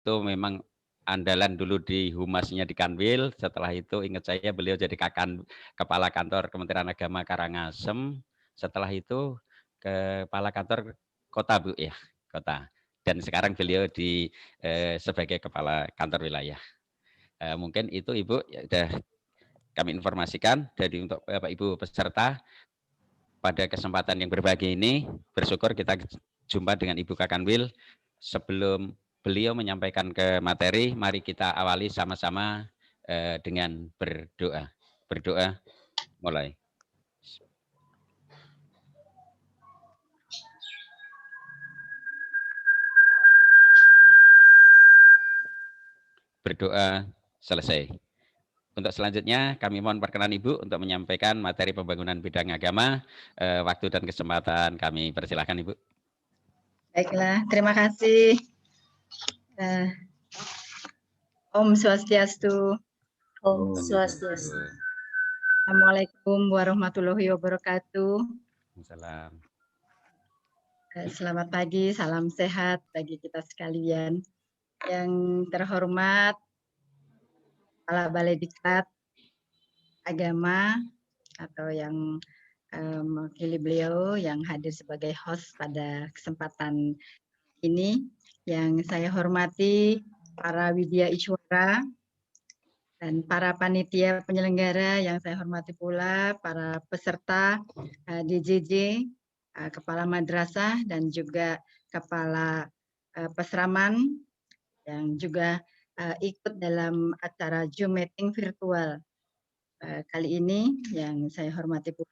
itu memang andalan dulu di humasnya di Kanwil, setelah itu ingat saya beliau jadi kepala kantor Kementerian Agama Karangasem, setelah itu kepala kantor kota Bu ya, kota. Dan sekarang beliau sebagai kepala kantor wilayah. Mungkin itu Ibu ya sudah kami informasikan dari untuk Bapak Ibu peserta pada kesempatan yang berbagi ini. Bersyukur kita jumpa dengan Ibu Kakanwil. Sebelum beliau menyampaikan ke materi, mari kita awali sama-sama dengan berdoa. Berdoa mulai. Berdoa selesai. Untuk selanjutnya kami mohon perkenan Ibu untuk menyampaikan materi pembangunan bidang agama. Waktu dan kesempatan kami persilahkan Ibu. Baiklah, terima kasih. Om Swastiastu. Om Swastiastu. Assalamualaikum warahmatullahi wabarakatuh. Salam. Selamat pagi, salam sehat bagi kita sekalian. Yang terhormat Kepala Balai Diklat Agama atau yang mewakili beliau yang hadir sebagai host pada kesempatan ini, yang saya hormati para widya iswara dan para panitia penyelenggara yang saya hormati pula, para peserta DJJ, kepala madrasah dan juga kepala pesraman yang juga ikut dalam acara Zoom meeting virtual kali ini yang saya hormati pula.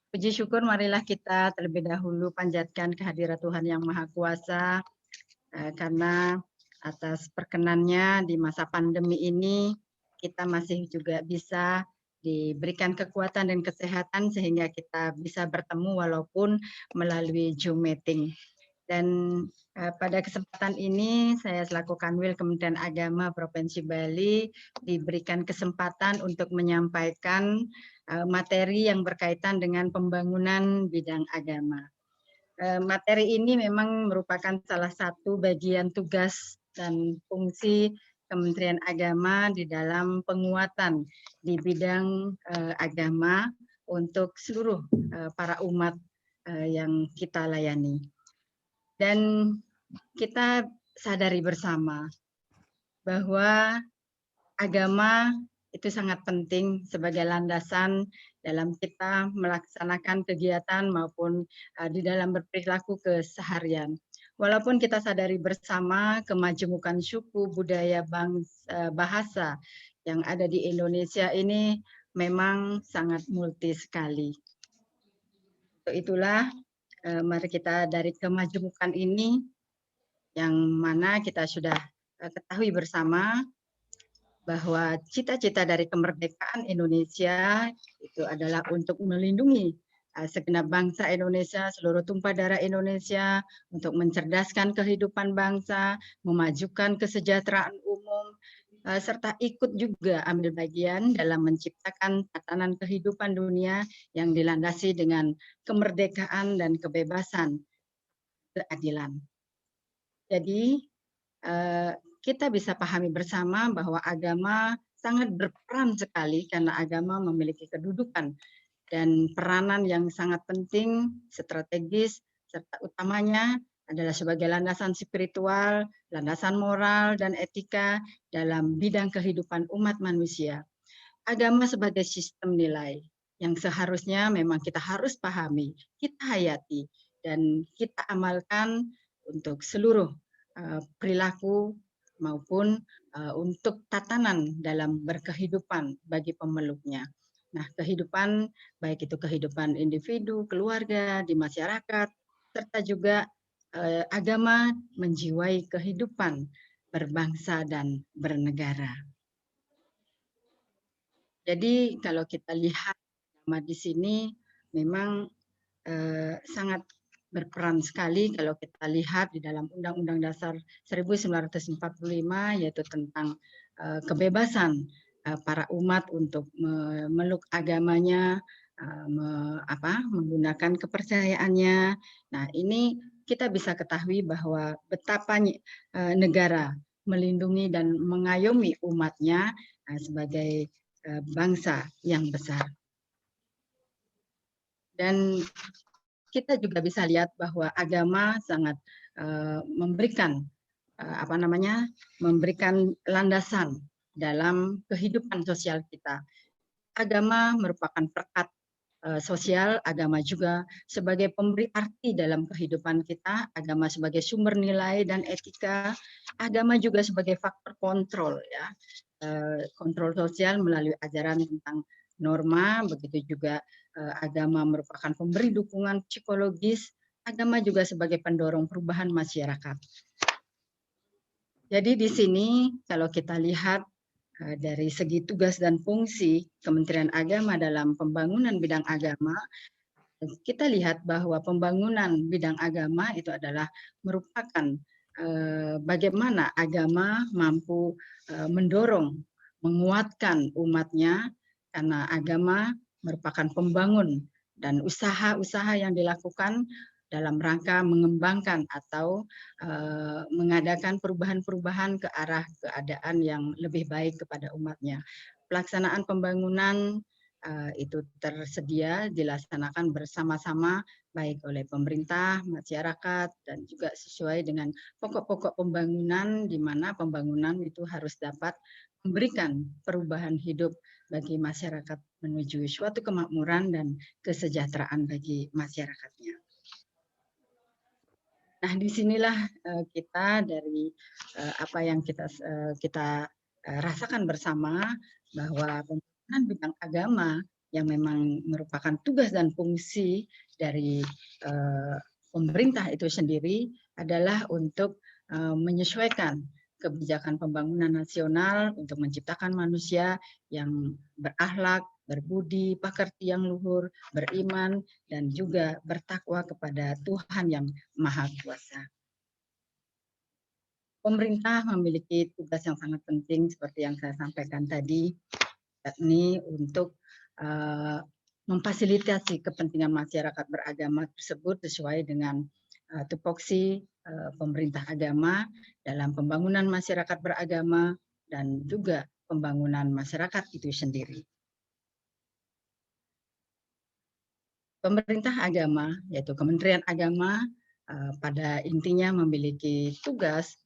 Puji syukur marilah kita terlebih dahulu panjatkan kehadirat Tuhan Yang Maha Kuasa karena atas perkenannya di masa pandemi ini kita masih juga bisa diberikan kekuatan dan kesehatan sehingga kita bisa bertemu walaupun melalui Zoom meeting. Dan pada kesempatan ini saya selaku Kanwil Kementerian Agama Provinsi Bali diberikan kesempatan untuk menyampaikan materi yang berkaitan dengan pembangunan bidang agama. Materi ini memang merupakan salah satu bagian tugas dan fungsi Kementerian Agama di dalam penguatan di bidang agama untuk seluruh para umat yang kita layani. Dan kita sadari bersama bahwa agama itu sangat penting sebagai landasan dalam kita melaksanakan kegiatan maupun di dalam berperilaku keseharian. Walaupun kita sadari bersama kemajemukan suku, budaya, bangsa, bahasa yang ada di Indonesia ini memang sangat multi sekali. Itulah mari kita dari kemajemukan ini yang mana kita sudah ketahui bersama bahwa cita-cita dari kemerdekaan Indonesia itu adalah untuk melindungi segenap bangsa Indonesia, seluruh tumpah darah Indonesia, untuk mencerdaskan kehidupan bangsa, memajukan kesejahteraan umum, serta ikut juga ambil bagian dalam menciptakan tatanan kehidupan dunia yang dilandasi dengan kemerdekaan dan kebebasan, keadilan. Jadi kita bisa pahami bersama bahwa agama sangat berperan sekali karena agama memiliki kedudukan dan peranan yang sangat penting, strategis, serta utamanya adalah sebagai landasan spiritual, landasan moral, dan etika dalam bidang kehidupan umat manusia. Agama sebagai sistem nilai yang seharusnya memang kita harus pahami, kita hayati, dan kita amalkan untuk seluruh perilaku maupun untuk tatanan dalam berkehidupan bagi pemeluknya. Nah, kehidupan baik itu kehidupan individu, keluarga, di masyarakat, serta juga agama menjiwai kehidupan berbangsa dan bernegara. Jadi kalau kita lihat agama di sini memang sangat berperan sekali kalau kita lihat di dalam Undang-Undang Dasar 1945 yaitu tentang kebebasan para umat untuk memeluk agamanya, menggunakan kepercayaannya. Nah, ini kita bisa ketahui bahwa betapa negara melindungi dan mengayomi umatnya sebagai bangsa yang besar. Dan kita juga bisa lihat bahwa agama sangat memberikan memberikan landasan dalam kehidupan sosial kita. Agama merupakan perekat sosial, agama juga sebagai pemberi arti dalam kehidupan kita, agama sebagai sumber nilai dan etika, agama juga sebagai faktor kontrol, ya, kontrol sosial melalui ajaran tentang norma, begitu juga agama merupakan pemberi dukungan psikologis, agama juga sebagai pendorong perubahan masyarakat. Jadi di sini kalau kita lihat dari segi tugas dan fungsi Kementerian Agama dalam pembangunan bidang agama, kita lihat bahwa pembangunan bidang agama itu adalah merupakan bagaimana agama mampu mendorong, menguatkan umatnya, karena agama merupakan pembangun dan usaha-usaha yang dilakukan dalam rangka mengembangkan atau mengadakan perubahan-perubahan ke arah keadaan yang lebih baik kepada umatnya. Pelaksanaan pembangunan itu tersedia dilaksanakan bersama-sama baik oleh pemerintah, masyarakat, dan juga sesuai dengan pokok-pokok pembangunan, di mana pembangunan itu harus dapat memberikan perubahan hidup bagi masyarakat menuju suatu kemakmuran dan kesejahteraan bagi masyarakatnya. Nah, disinilah kita dari apa yang kita rasakan bersama, bahwa pembangunan bidang agama yang memang merupakan tugas dan fungsi dari pemerintah itu sendiri adalah untuk menyesuaikan kebijakan pembangunan nasional untuk menciptakan manusia yang berakhlak, berbudi, pekerti yang luhur, beriman, dan juga bertakwa kepada Tuhan yang Maha Kuasa. Pemerintah memiliki tugas yang sangat penting seperti yang saya sampaikan tadi, yakni untuk memfasilitasi kepentingan masyarakat beragama tersebut sesuai dengan tupoksi pemerintah agama dalam pembangunan masyarakat beragama dan juga pembangunan masyarakat itu sendiri. Pemerintah agama, yaitu Kementerian Agama, pada intinya memiliki tugas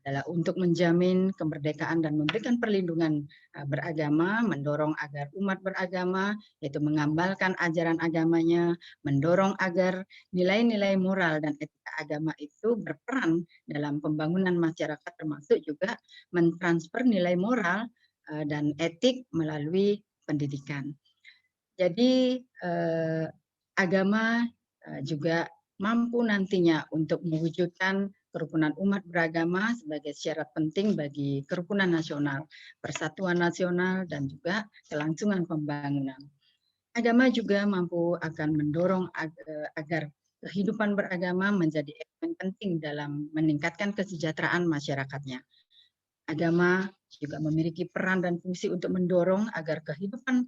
adalah untuk menjamin kemerdekaan dan memberikan perlindungan beragama, mendorong agar umat beragama, yaitu mengamalkan ajaran agamanya, mendorong agar nilai-nilai moral dan etika agama itu berperan dalam pembangunan masyarakat, termasuk juga mentransfer nilai moral dan etik melalui pendidikan. Jadi agama juga mampu nantinya untuk mewujudkan kerukunan umat beragama sebagai syarat penting bagi kerukunan nasional, persatuan nasional, dan juga kelangsungan pembangunan. Agama juga mampu akan mendorong agar kehidupan beragama menjadi elemen penting dalam meningkatkan kesejahteraan masyarakatnya. Agama juga memiliki peran dan fungsi untuk mendorong agar kehidupan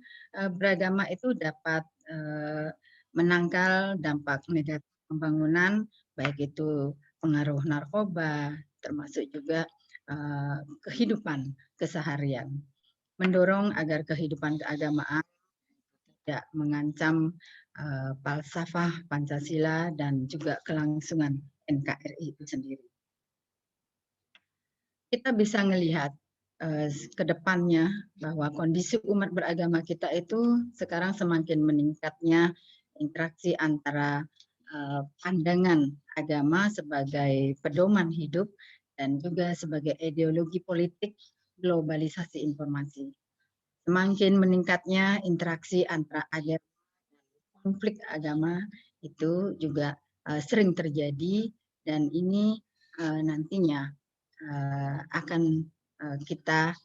beragama itu dapat menangkal dampak negatif pembangunan, baik itu pengaruh narkoba, termasuk juga kehidupan keseharian. Mendorong agar kehidupan keagamaan tidak mengancam falsafah Pancasila dan juga kelangsungan NKRI itu sendiri. Kita bisa melihat ke depannya bahwa kondisi umat beragama kita itu sekarang semakin meningkatnya interaksi antara pandangan agama sebagai pedoman hidup dan juga sebagai ideologi politik globalisasi informasi. Semakin meningkatnya interaksi antara agama dan konflik agama itu juga sering terjadi, dan ini nantinya akan kita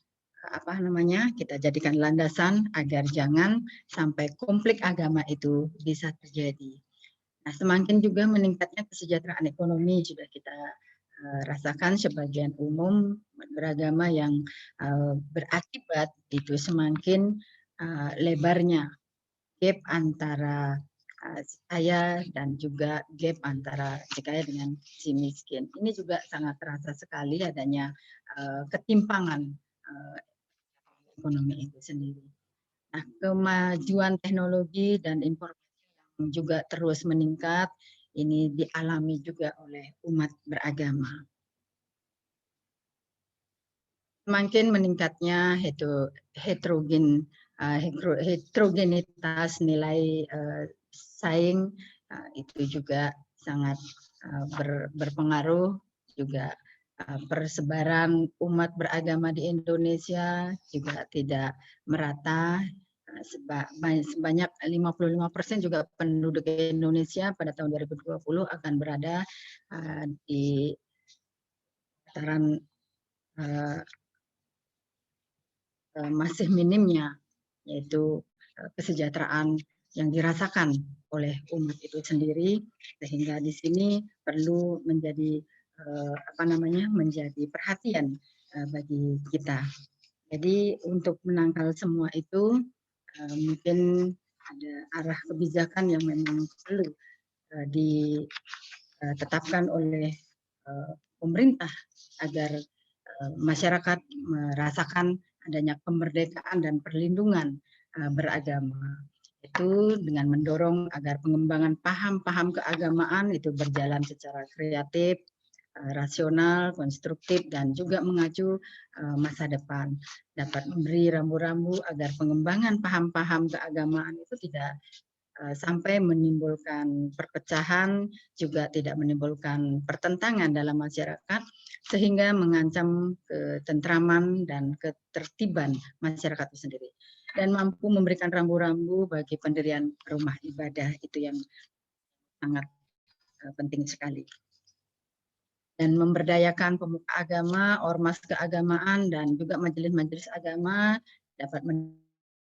kita jadikan landasan agar jangan sampai konflik agama itu bisa terjadi. Nah, semakin juga meningkatnya kesejahteraan ekonomi sudah kita rasakan sebagian umum beragama yang berakibat itu semakin lebarnya gap antara si kaya dan juga gap antara si kaya dengan si miskin. Ini juga sangat terasa sekali adanya ketimpangan ekonomi itu sendiri. Nah, kemajuan teknologi dan informasi yang juga terus meningkat ini dialami juga oleh umat beragama. Semakin meningkatnya heterogenitas nilai saing itu juga sangat berpengaruh juga. Persebaran umat beragama di Indonesia juga tidak merata. Sebanyak 55% juga penduduk Indonesia pada tahun 2020 akan berada di dataran masih minimnya, yaitu kesejahteraan yang dirasakan oleh umat itu sendiri, sehingga di sini perlu menjadi menjadi perhatian bagi kita. Jadi untuk menangkal semua itu mungkin ada arah kebijakan yang memang perlu ditetapkan oleh pemerintah agar masyarakat merasakan adanya kemerdekaan dan perlindungan beragama. Itu dengan mendorong agar pengembangan paham-paham keagamaan itu berjalan secara kreatif, rasional, konstruktif, dan juga mengacu masa depan. Dapat memberi rambu-rambu agar pengembangan paham-paham keagamaan itu tidak sampai menimbulkan perpecahan, juga tidak menimbulkan pertentangan dalam masyarakat, sehingga mengancam ketentraman dan ketertiban masyarakat itu sendiri. Dan mampu memberikan rambu-rambu bagi pendirian rumah ibadah, itu yang sangat penting sekali. Dan memberdayakan pemuka agama, ormas keagamaan, dan juga majelis-majelis agama dapat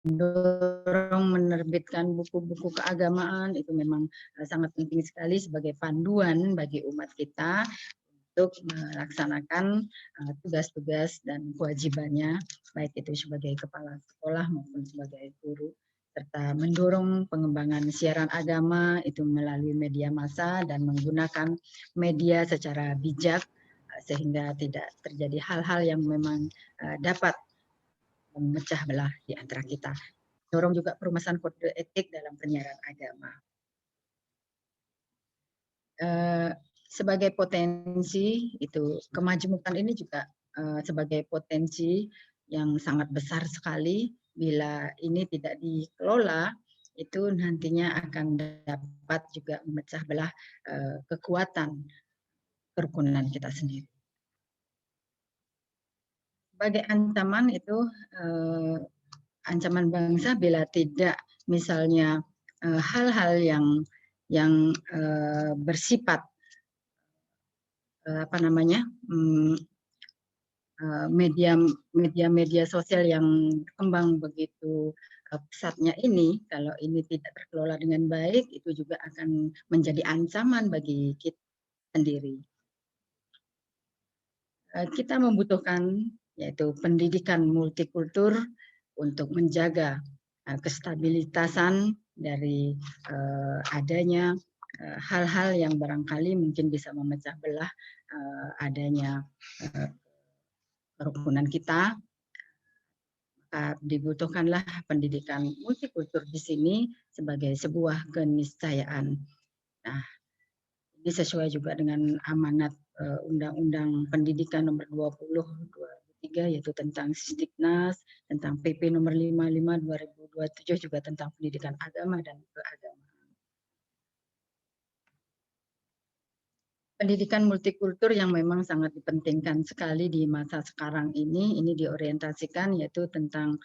mendorong menerbitkan buku-buku keagamaan. Itu memang sangat penting sekali sebagai panduan bagi umat kita untuk melaksanakan tugas-tugas dan kewajibannya, baik itu sebagai kepala sekolah maupun sebagai guru, serta mendorong pengembangan siaran agama itu melalui media massa dan menggunakan media secara bijak sehingga tidak terjadi hal-hal yang memang dapat memecah belah di antara kita. Dorong juga perumasan kode etik dalam penyiaran agama. Sebagai potensi itu kemajemukan ini juga sebagai potensi yang sangat besar sekali. Bila ini tidak dikelola, itu nantinya akan dapat juga memecah belah kekuatan kerukunan kita sendiri. Sebagai ancaman itu ancaman bangsa bila tidak misalnya hal-hal yang bersifat media sosial yang berkembang begitu pesatnya ini, kalau ini tidak terkelola dengan baik, itu juga akan menjadi ancaman bagi kita sendiri. Kita membutuhkan yaitu pendidikan multikultur untuk menjaga kestabilitasan dari adanya hal-hal yang barangkali mungkin bisa memecah belah adanya kerukunan kita. Dibutuhkanlah pendidikan multikultur di sini sebagai sebuah keniscayaan. Nah, ini sesuai juga dengan amanat Undang-Undang Pendidikan Nomor 20/2003 yaitu tentang Sisdiknas, tentang PP Nomor 55/2027 juga tentang pendidikan agama dan keagamaan. Pendidikan multikultur yang memang sangat dipentingkan sekali di masa sekarang ini diorientasikan yaitu tentang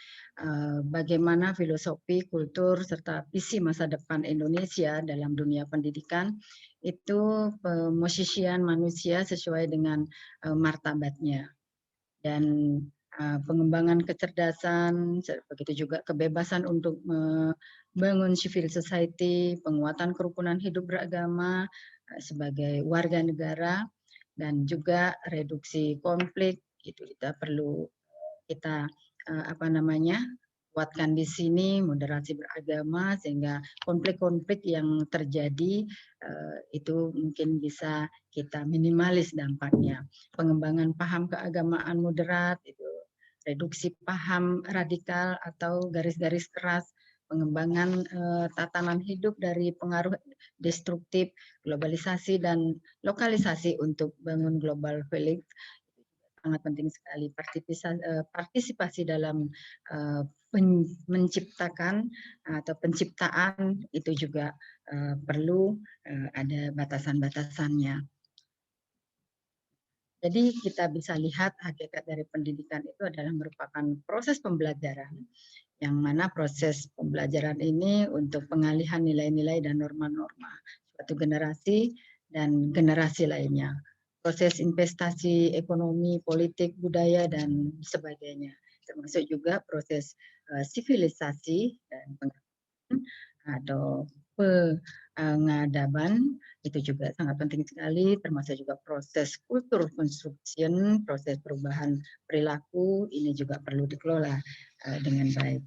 bagaimana filosofi, kultur, serta visi masa depan Indonesia dalam dunia pendidikan, itu pemosisian manusia sesuai dengan martabatnya. Dan pengembangan kecerdasan, begitu juga kebebasan untuk membangun civil society, penguatan kerukunan hidup beragama sebagai warga negara, dan juga reduksi konflik, itu kita perlu kita kuatkan di sini moderasi beragama sehingga konflik-konflik yang terjadi itu mungkin bisa kita minimalis dampaknya. Pengembangan paham keagamaan moderat itu reduksi paham radikal atau garis-garis keras, pengembangan tatanan hidup dari pengaruh destruktif, globalisasi dan lokalisasi untuk bangun global village sangat penting sekali. Partisipasi dalam menciptakan atau penciptaan itu juga perlu ada batasan-batasannya. Jadi kita bisa lihat hakikat dari pendidikan itu adalah merupakan proses pembelajaran, yang mana proses pembelajaran ini untuk pengalihan nilai-nilai dan norma-norma suatu generasi dan generasi lainnya. Proses investasi ekonomi, politik, budaya, dan sebagainya. Termasuk juga proses sivilisasi dan pengetahuan atau pengadaban itu juga sangat penting sekali, termasuk juga proses kultur construction, proses perubahan perilaku ini juga perlu dikelola dengan baik.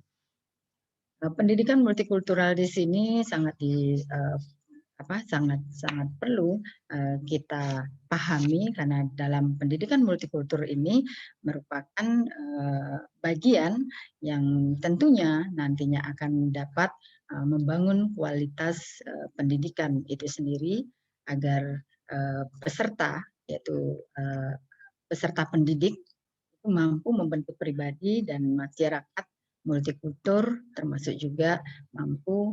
Pendidikan multikultural di sini sangat sangat perlu kita pahami karena dalam pendidikan multikultur ini merupakan bagian yang tentunya nantinya akan dapat membangun kualitas pendidikan itu sendiri agar peserta yaitu peserta pendidik itu mampu membentuk pribadi dan masyarakat multikultur, termasuk juga mampu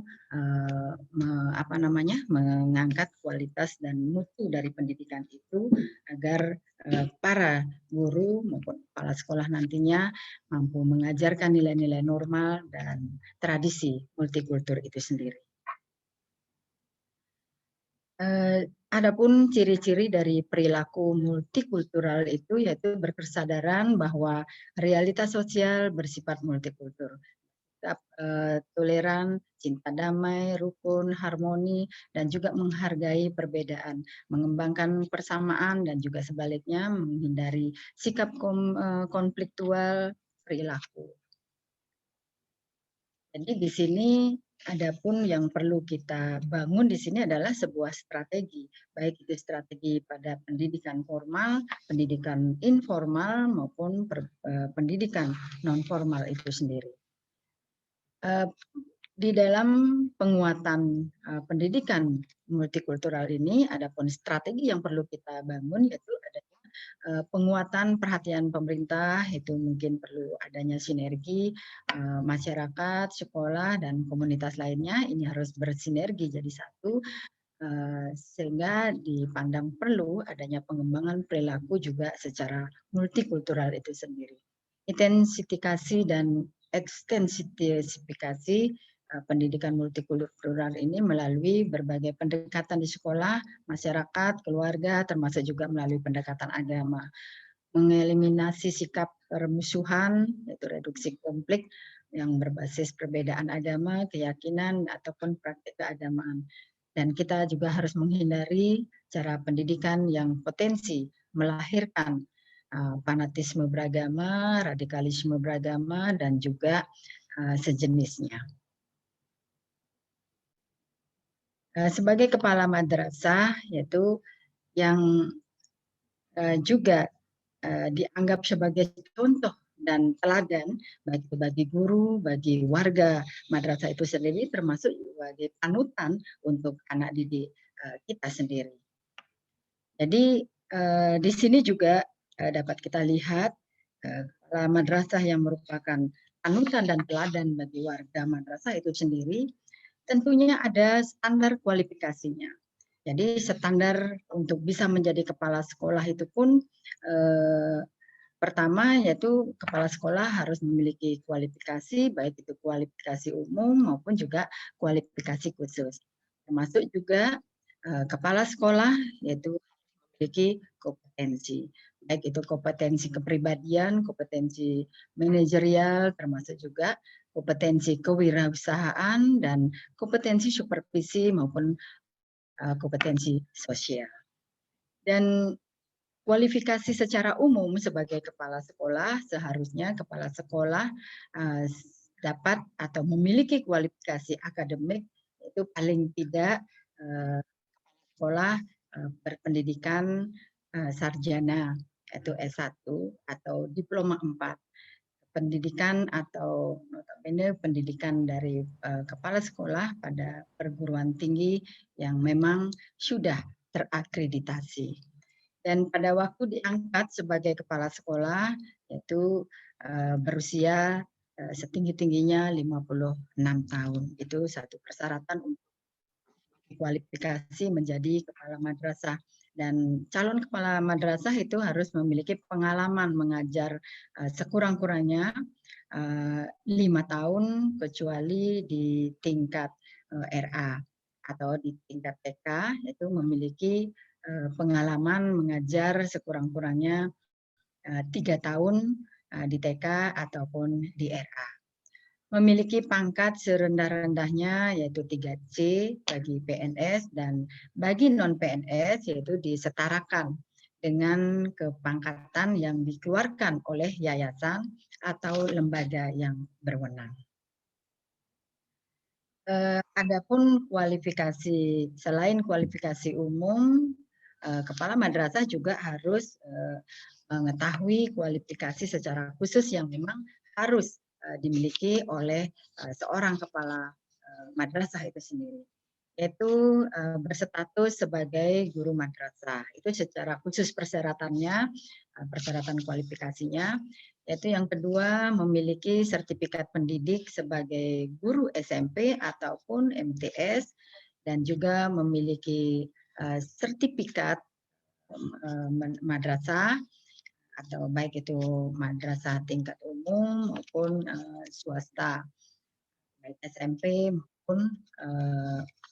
mengangkat kualitas dan mutu dari pendidikan itu agar para guru maupun kepala sekolah nantinya mampu mengajarkan nilai-nilai normal dan tradisi multikultur itu sendiri. Adapun ciri-ciri dari perilaku multikultural itu yaitu berkesadaran bahwa realitas sosial bersifat multikultur. Toleran, cinta damai, rukun, harmoni, dan juga menghargai perbedaan, mengembangkan persamaan dan juga sebaliknya menghindari sikap konfliktual perilaku. Jadi di sini adapun yang perlu kita bangun di sini adalah sebuah strategi, baik itu strategi pada pendidikan formal, pendidikan informal maupun pendidikan non formal itu sendiri. Di dalam penguatan pendidikan multikultural ini, adapun strategi yang perlu kita bangun yaitu adanya penguatan perhatian pemerintah, itu mungkin perlu adanya sinergi masyarakat, sekolah, dan komunitas lainnya. Ini harus bersinergi jadi satu, sehingga dipandang perlu adanya pengembangan perilaku juga secara multikultural itu sendiri. Intensifikasi dan ekstensifikasi pendidikan multikultural ini melalui berbagai pendekatan di sekolah, masyarakat, keluarga, termasuk juga melalui pendekatan agama. Mengeliminasi sikap permusuhan, yaitu reduksi konflik yang berbasis perbedaan agama, keyakinan, ataupun praktik keagamaan. Dan kita juga harus menghindari cara pendidikan yang potensi melahirkan fanatisme beragama, radikalisme beragama, dan juga sejenisnya. Sebagai kepala madrasah, yaitu yang juga dianggap sebagai contoh dan teladan baik itu bagi guru, bagi warga madrasah itu sendiri, termasuk sebagai panutan untuk anak didik kita sendiri. Jadi di sini juga dapat kita lihat kepala madrasah yang merupakan panutan dan teladan bagi warga madrasah itu sendiri, tentunya ada standar kualifikasinya. Jadi standar untuk bisa menjadi kepala sekolah itu pun pertama yaitu kepala sekolah harus memiliki kualifikasi, baik itu kualifikasi umum maupun juga kualifikasi khusus. Termasuk juga kepala sekolah yaitu memiliki kompetensi, baik itu kompetensi kepribadian, kompetensi manajerial, termasuk juga kompetensi kewirausahaan dan kompetensi supervisi maupun kompetensi sosial. Dan kualifikasi secara umum sebagai kepala sekolah, seharusnya kepala sekolah dapat atau memiliki kualifikasi akademik itu paling tidak sekolah berpendidikan sarjana yaitu S1 atau diploma 4. Pendidikan atau notabene pendidikan dari kepala sekolah pada perguruan tinggi yang memang sudah terakreditasi. Dan pada waktu diangkat sebagai kepala sekolah yaitu berusia setinggi-tingginya 56 tahun. Itu satu persyaratan untuk kualifikasi menjadi kepala madrasah. Dan calon kepala madrasah itu harus memiliki pengalaman mengajar sekurang-kurangnya 5 tahun kecuali di tingkat RA atau di tingkat TK itu memiliki pengalaman mengajar sekurang-kurangnya 3 tahun di TK ataupun di RA. Memiliki pangkat serendah-rendahnya yaitu 3C bagi PNS dan bagi non-PNS yaitu disetarakan dengan kepangkatan yang dikeluarkan oleh yayasan atau lembaga yang berwenang. Adapun kualifikasi, selain kualifikasi umum, kepala madrasah juga harus mengetahui kualifikasi secara khusus yang memang harus dimiliki oleh seorang kepala madrasah itu sendiri, yaitu berstatus sebagai guru madrasah. Itu secara khusus persyaratannya, persyaratan kualifikasinya, yaitu yang kedua memiliki sertifikat pendidik sebagai guru SMP ataupun MTS dan juga memiliki sertifikat madrasah atau baik itu madrasah tingkat umum maupun swasta, baik SMP maupun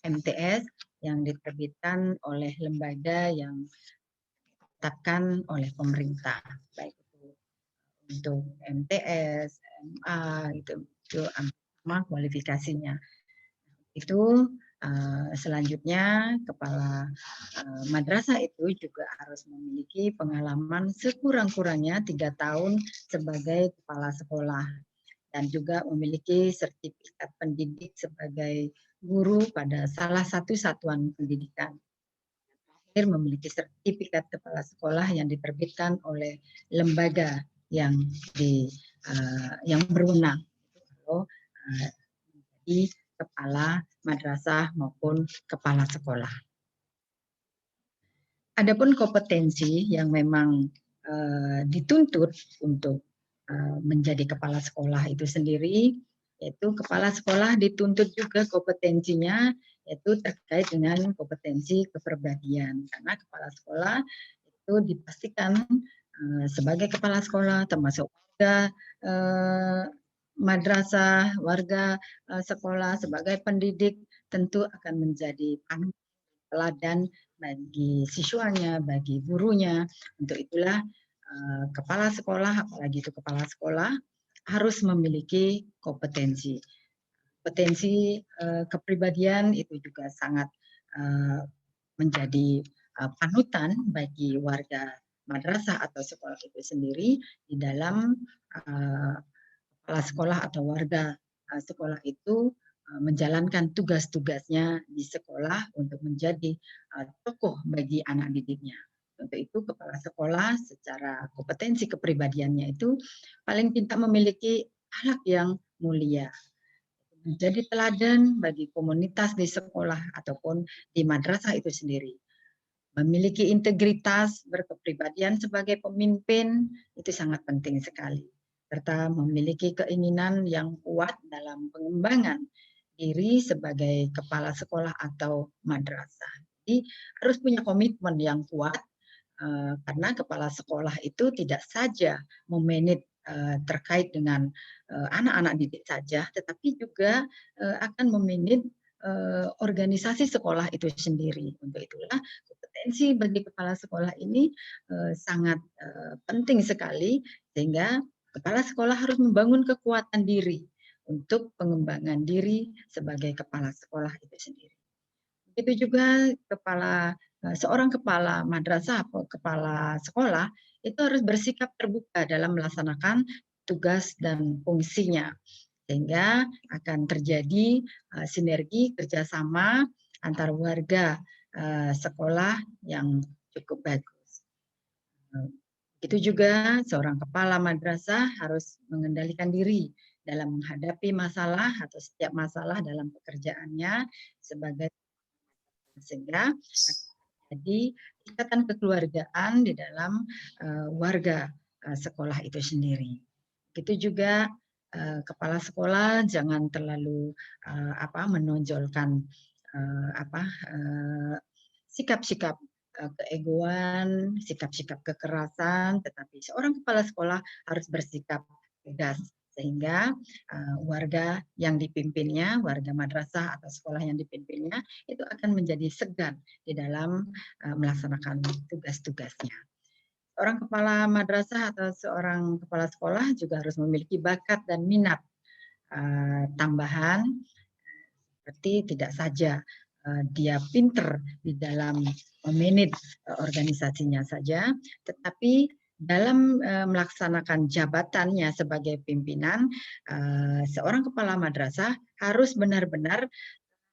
MTS yang diterbitkan oleh lembaga yang ditetapkan oleh pemerintah, baik itu untuk MTS, MA, itu sama kualifikasinya. Itu selanjutnya kepala madrasah itu juga harus memiliki pengalaman sekurang-kurangnya 3 tahun sebagai kepala sekolah dan juga memiliki sertifikat pendidik sebagai guru pada salah satu satuan pendidikan. Terakhir memiliki sertifikat kepala sekolah yang diterbitkan oleh lembaga yang berwenang atau menjadi kepala madrasah maupun kepala sekolah. Adapun kompetensi yang memang dituntut untuk menjadi kepala sekolah itu sendiri, yaitu kepala sekolah dituntut juga kompetensinya yaitu terkait dengan kompetensi kepribadian, karena kepala sekolah itu dipastikan sebagai kepala sekolah termasuk warga madrasah, warga sekolah sebagai pendidik tentu akan menjadi teladan bagi siswanya, bagi gurunya. Untuk itulah kepala sekolah, apalagi itu kepala sekolah, harus memiliki kompetensi. Kompetensi kepribadian itu juga sangat menjadi panutan bagi warga madrasah atau sekolah itu sendiri di dalam kepala sekolah atau warga sekolah itu menjalankan tugas-tugasnya di sekolah untuk menjadi tokoh bagi anak didiknya. Untuk itu kepala sekolah secara kompetensi kepribadiannya itu paling tidak memiliki akhlak yang mulia, menjadi teladan bagi komunitas di sekolah ataupun di madrasah itu sendiri. Memiliki integritas, berkepribadian sebagai pemimpin itu sangat penting sekali. Serta memiliki keinginan yang kuat dalam pengembangan diri sebagai kepala sekolah atau madrasah. Jadi harus punya komitmen yang kuat karena kepala sekolah itu tidak saja memanage terkait dengan anak-anak didik saja, tetapi juga akan memanage organisasi sekolah itu sendiri. Untuk itulah kompetensi bagi kepala sekolah ini sangat penting sekali, sehingga kepala sekolah harus membangun kekuatan diri untuk pengembangan diri sebagai kepala sekolah itu sendiri. Begitu juga seorang kepala madrasah atau kepala sekolah itu harus bersikap terbuka dalam melaksanakan tugas dan fungsinya, sehingga akan terjadi sinergi kerjasama antar warga sekolah yang cukup bagus. Itu juga seorang kepala madrasah harus mengendalikan diri dalam menghadapi masalah atau setiap masalah dalam pekerjaannya sebagai, sehingga jadi ikatan kekeluargaan di dalam warga sekolah itu sendiri. Itu juga kepala sekolah jangan terlalu menonjolkan sikap-sikap keegoan, sikap-sikap kekerasan, tetapi seorang kepala sekolah harus bersikap tegas sehingga warga yang dipimpinnya, warga madrasah atau sekolah yang dipimpinnya itu akan menjadi segan di dalam melaksanakan tugas-tugasnya. Seorang kepala madrasah atau seorang kepala sekolah juga harus memiliki bakat dan minat tambahan, seperti tidak saja dia pinter di dalam memanage organisasinya saja, tetapi dalam melaksanakan jabatannya sebagai pimpinan, seorang kepala madrasah harus benar-benar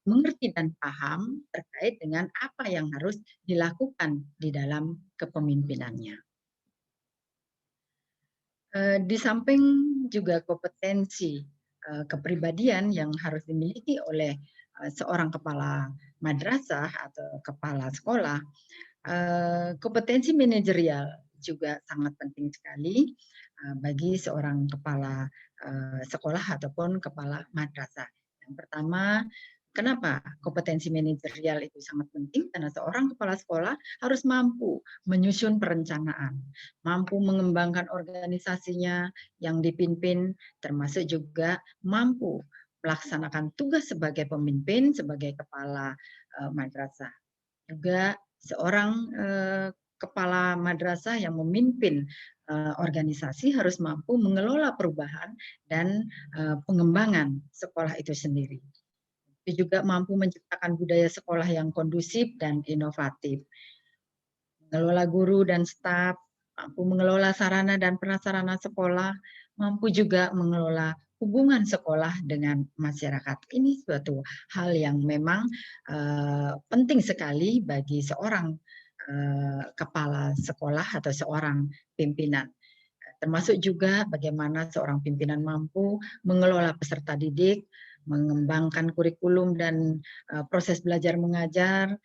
mengerti dan paham terkait dengan apa yang harus dilakukan di dalam kepemimpinannya. Di samping juga kompetensi kepribadian yang harus dimiliki oleh seorang kepala madrasah atau kepala sekolah, kompetensi manajerial juga sangat penting sekali bagi seorang kepala sekolah ataupun kepala madrasah. Yang pertama, kenapa kompetensi manajerial itu sangat penting? Karena seorang kepala sekolah harus mampu menyusun perencanaan, mampu mengembangkan organisasinya yang dipimpin, termasuk juga mampu melaksanakan tugas sebagai pemimpin, sebagai kepala madrasah. Juga seorang kepala madrasah yang memimpin organisasi harus mampu mengelola perubahan dan pengembangan sekolah itu sendiri. Dia juga mampu menciptakan budaya sekolah yang kondusif dan inovatif. Mengelola guru dan staf, mampu mengelola sarana dan prasarana sekolah, mampu juga mengelola hubungan sekolah dengan masyarakat. Ini suatu hal yang memang penting sekali bagi seorang kepala sekolah atau seorang pimpinan. Termasuk juga bagaimana seorang pimpinan mampu mengelola peserta didik, mengembangkan kurikulum dan proses belajar mengajar,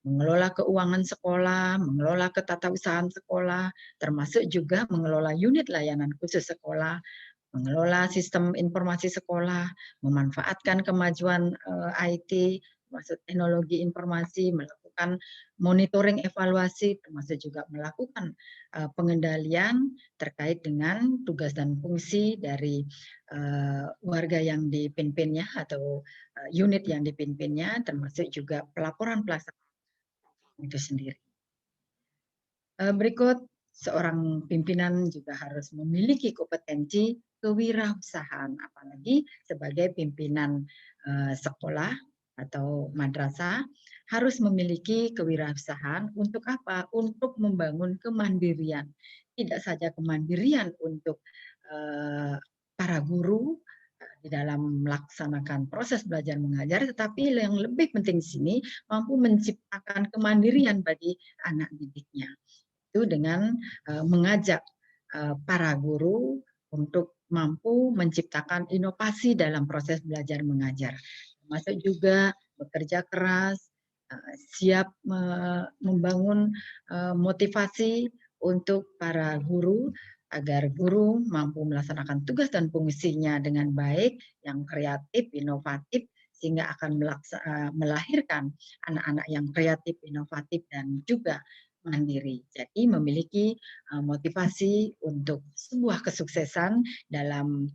mengelola keuangan sekolah, mengelola ketatausahaan sekolah, termasuk juga mengelola unit layanan khusus sekolah, mengelola sistem informasi sekolah, memanfaatkan kemajuan IT, termasuk teknologi informasi, melakukan monitoring evaluasi, termasuk juga melakukan pengendalian terkait dengan tugas dan fungsi dari warga yang dipimpinnya atau unit yang dipimpinnya, termasuk juga pelaporan pelaksanaan itu sendiri. Berikut, seorang pimpinan juga harus memiliki kompetensi kewirausahaan, apalagi sebagai pimpinan sekolah atau madrasah harus memiliki kewirausahaan untuk apa? Untuk membangun kemandirian. Tidak saja kemandirian untuk para guru di dalam melaksanakan proses belajar mengajar, tetapi yang lebih penting di sini mampu menciptakan kemandirian bagi anak didiknya. Itu dengan mengajak para guru untuk mampu menciptakan inovasi dalam proses belajar mengajar. Termasuk juga bekerja keras, siap membangun motivasi untuk para guru agar guru mampu melaksanakan tugas dan fungsinya dengan baik, yang kreatif, inovatif, sehingga akan melahirkan anak-anak yang kreatif, inovatif, dan juga mandiri. Jadi memiliki motivasi untuk sebuah kesuksesan dalam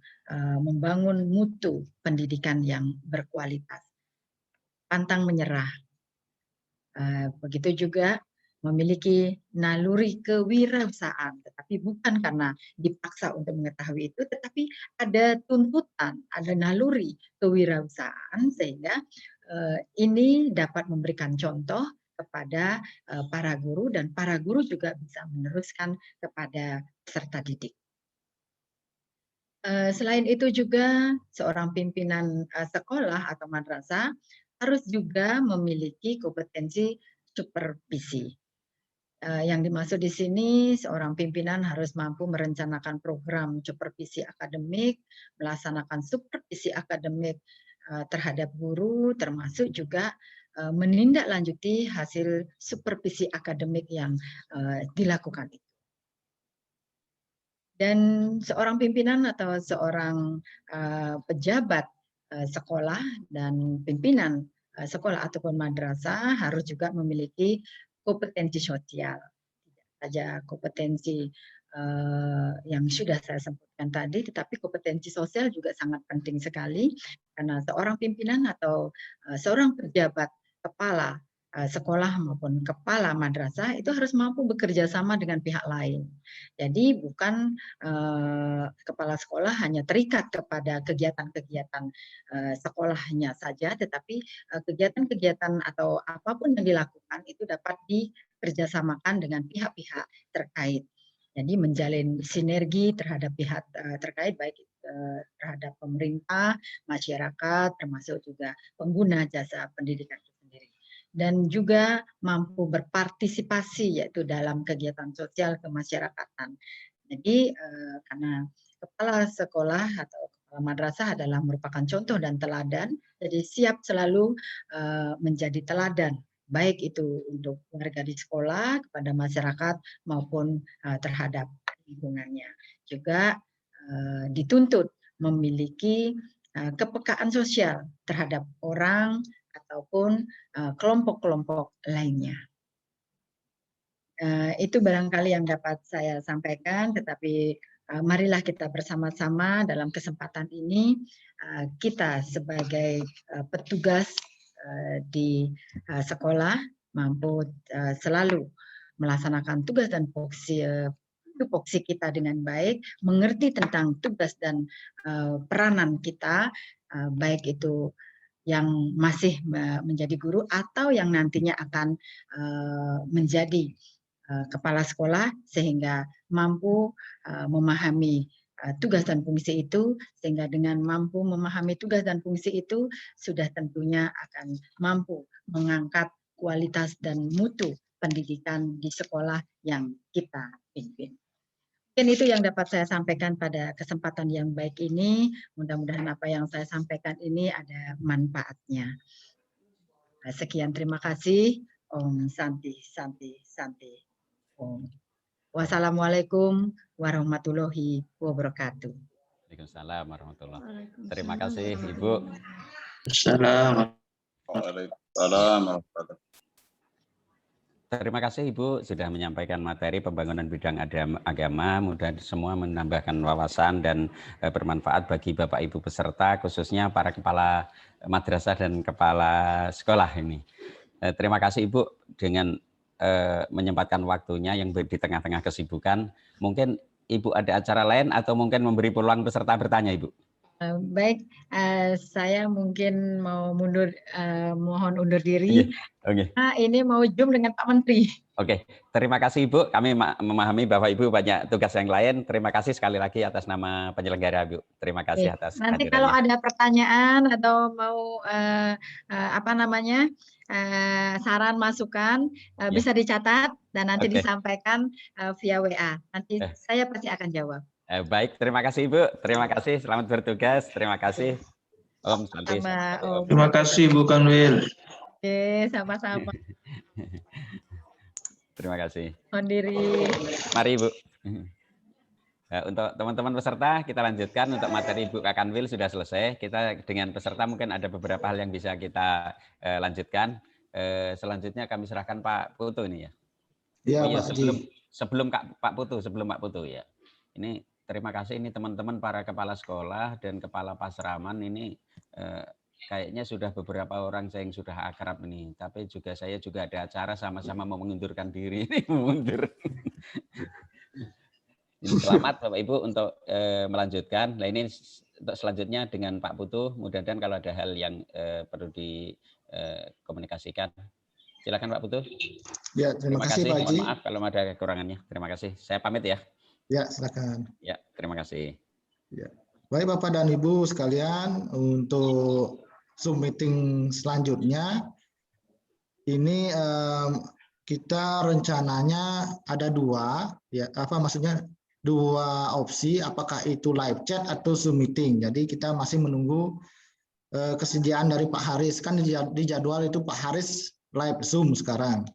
membangun mutu pendidikan yang berkualitas. Pantang menyerah. Begitu juga memiliki naluri kewirausahaan, tetapi bukan karena dipaksa untuk mengetahui itu, tetapi ada tuntutan, ada naluri kewirausahaan, sehingga ini dapat memberikan contoh kepada para guru, dan para guru juga bisa meneruskan kepada peserta didik. Selain itu juga seorang pimpinan sekolah atau madrasah harus juga memiliki kompetensi supervisi. Yang dimaksud di sini seorang pimpinan harus mampu merencanakan program supervisi akademik, melaksanakan supervisi akademik terhadap guru, termasuk juga menindaklanjuti hasil supervisi akademik yang dilakukan. Dan seorang pimpinan atau seorang pejabat sekolah dan pimpinan sekolah ataupun madrasah harus juga memiliki kompetensi sosial. Tidak saja kompetensi yang sudah saya sebutkan tadi, tetapi kompetensi sosial juga sangat penting sekali karena seorang pimpinan atau seorang pejabat kepala sekolah maupun kepala madrasah itu harus mampu bekerja sama dengan pihak lain. Jadi bukan kepala sekolah hanya terikat kepada kegiatan-kegiatan sekolahnya saja, tetapi kegiatan-kegiatan atau apapun yang dilakukan itu dapat dikerjasamakan dengan pihak-pihak terkait. Jadi menjalin sinergi terhadap pihak terkait, baik terhadap pemerintah, masyarakat, termasuk juga pengguna jasa pendidikan itu sendiri. Dan juga mampu berpartisipasi yaitu dalam kegiatan sosial kemasyarakatan. Jadi karena kepala sekolah atau kepala madrasah adalah merupakan contoh dan teladan, jadi siap selalu menjadi teladan, baik itu untuk warga di sekolah, kepada masyarakat maupun terhadap lingkungannya. Juga dituntut memiliki kepekaan sosial terhadap orang ataupun kelompok-kelompok lainnya. Itu barangkali yang dapat saya sampaikan, tetapi marilah kita bersama-sama dalam kesempatan ini, kita sebagai petugas di sekolah mampu selalu melaksanakan tugas dan tupoksi kita dengan baik, mengerti tentang tugas dan peranan kita, baik itu yang masih menjadi guru atau yang nantinya akan menjadi kepala sekolah, sehingga mampu memahami tugas dan fungsi itu, sehingga dengan mampu memahami tugas dan fungsi itu sudah tentunya akan mampu mengangkat kualitas dan mutu pendidikan di sekolah yang kita pimpin. Mungkin itu yang dapat saya sampaikan pada kesempatan yang baik ini. Mudah-mudahan apa yang saya sampaikan ini ada manfaatnya. Sekian, terima kasih. Om Santi, Santi, Santi. Om. Wassalamualaikum warahmatullahi wabarakatuh. Waalaikumsalam warahmatullahi wabarakatuh. Terima kasih Ibu. Waalaikumsalam. Terima kasih Ibu sudah menyampaikan materi pembangunan bidang agama, mudah semua menambahkan wawasan dan bermanfaat bagi Bapak Ibu peserta, khususnya para kepala madrasah dan kepala sekolah ini. Terima kasih Ibu dengan menyempatkan waktunya yang di tengah-tengah kesibukan. Mungkin Ibu ada acara lain atau mungkin memberi peluang peserta bertanya Ibu? Baik, saya mungkin mau mohon undur diri. Okay. Ini mau Zoom dengan Pak Menteri. Oke, terima kasih Ibu. Kami memahami Bapak Ibu banyak tugas yang lain. Terima kasih sekali lagi atas nama penyelenggara Bu. Terima kasih atas nanti hadirannya. Kalau ada pertanyaan atau mau saran masukan bisa dicatat dan nanti disampaikan via WA. Nanti saya pasti akan jawab. Baik, terima kasih Ibu. Terima kasih. Selamat bertugas. Terima kasih. Om Santi. Terima kasih Bu Kanwil. Oke, sama-sama. Terima kasih. Mohon diri. Mari Ibu. Untuk teman-teman peserta kita lanjutkan. Untuk materi Ibu Kakanwil sudah selesai. Kita dengan peserta mungkin ada beberapa hal yang bisa kita lanjutkan. Selanjutnya kami serahkan Pak Putu ini ya. Iya, Pak sebelum Pak Putu ya. Ini terima kasih ini teman-teman para kepala sekolah dan kepala pasraman ini kayaknya sudah beberapa orang saya yang sudah akrab ini. Tapi saya juga ada acara sama-sama mau mengundurkan diri ini mundur. Selamat Bapak Ibu untuk melanjutkan. Nah ini untuk selanjutnya dengan Pak Putu. Mudah-mudahan kalau ada hal yang perlu dikomunikasikan. Silakan Pak Putu. Ya, terima kasih Pak Haji. Mohon maaf kalau ada kekurangannya. Terima kasih. Saya pamit ya. Ya, silakan. Ya, terima kasih. Ya. Baik Bapak dan Ibu sekalian, untuk Zoom meeting selanjutnya ini kita rencananya ada dua, ya maksudnya dua opsi, apakah itu live chat atau Zoom meeting. Jadi kita masih menunggu kesediaan dari Pak Haris, kan di jadwal itu Pak Haris live Zoom sekarang.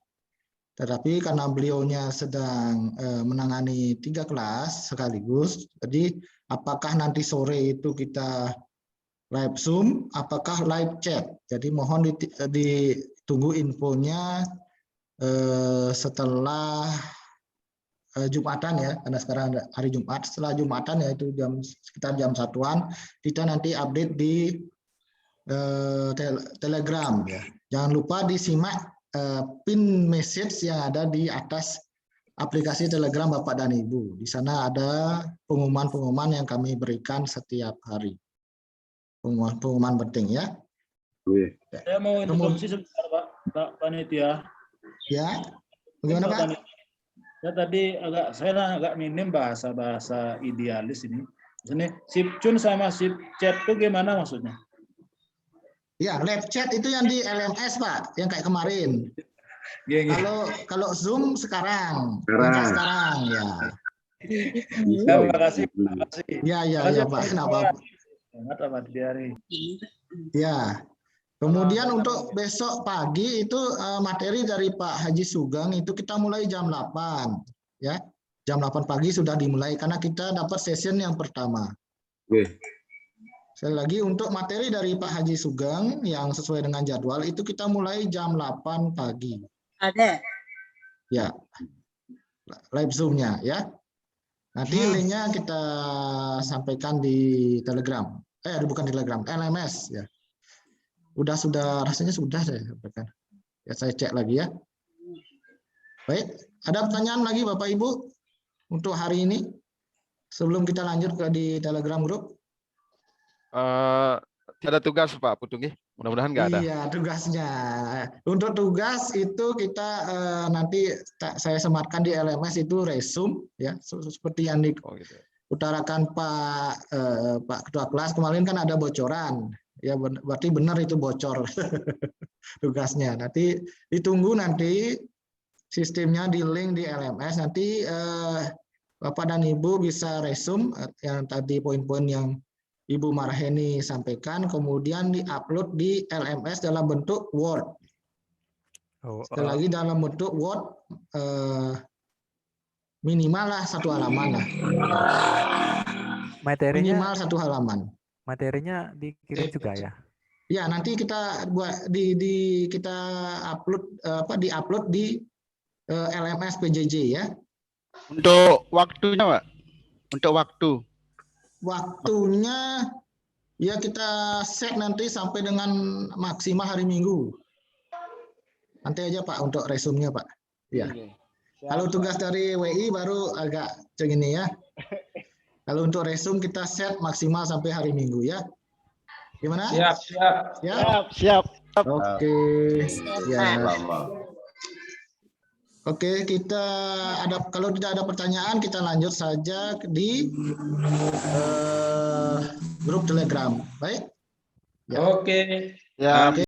Tetapi karena beliaunya sedang menangani 3 kelas sekaligus, jadi apakah nanti sore itu kita live Zoom, apakah live chat. Jadi mohon ditunggu infonya setelah Jumatan ya, karena sekarang ada hari Jumat. Setelah Jumatan yaitu sekitar jam 1-an, kita nanti update di Telegram ya. Jangan lupa disimak pin message yang ada di atas aplikasi Telegram Bapak dan Ibu. Di sana ada pengumuman-pengumuman yang kami berikan setiap hari. Pengumuman penting ya. Saya mau interupsi sebentar Pak Panitia. Ya, bagaimana Pak? Saya agak minim bahasa idealis ini. Ini sip cun sama sip chat itu gimana maksudnya? Ya, live chat itu yang di LMS Pak, yang kayak kemarin. Kalau Zoom sekarang ya. Terima kasih. Ya Pak, kenapa? Ya. Kemudian untuk besok pagi itu materi dari Pak Haji Sugeng itu kita mulai jam 8 ya. Jam 8 pagi sudah dimulai karena kita dapat session yang pertama. Sekali lagi untuk materi dari Pak Haji Sugeng yang sesuai dengan jadwal itu kita mulai jam 8 pagi. Ada. Ya. Live Zoom-nya ya. Nanti linknya kita sampaikan di Telegram. Bukan di Telegram, LMS ya. Rasanya sudah saya sampaikan. Ya saya cek lagi ya. Baik, ada pertanyaan lagi Bapak Ibu untuk hari ini sebelum kita lanjut di Telegram grup? Ada tugas Pak Putungi, mudah-mudahan nggak ada. Iya tugasnya. Untuk tugas itu kita nanti saya sematkan di LMS itu resume ya seperti yang diutarakan Pak Ketua Kelas kemarin kan ada bocoran. Ya berarti benar itu bocor tugasnya. Nanti ditunggu nanti sistemnya di link di LMS nanti Bapak dan Ibu bisa resume yang tadi poin-poin yang Ibu Marheni sampaikan, kemudian diupload di LMS dalam bentuk Word. Sekali lagi dalam bentuk Word minimal lah 1 halaman lah. Materinya minimal 1 halaman. Materinya dikirim juga ya? Ya nanti kita buat kita upload diupload di LMS PJJ ya. Untuk waktunya Pak? Untuk waktunya ya kita set nanti sampai dengan maksimal hari Minggu. Nanti aja Pak untuk resumnya Pak. Ya. Kalau tugas dari WI baru agak segini ya. Kalau untuk resum kita set maksimal sampai hari Minggu ya. Gimana? Siap. Oke. Ya. Oke, kita kalau tidak ada pertanyaan kita lanjut saja di grup Telegram. Baik? Oke. Ya.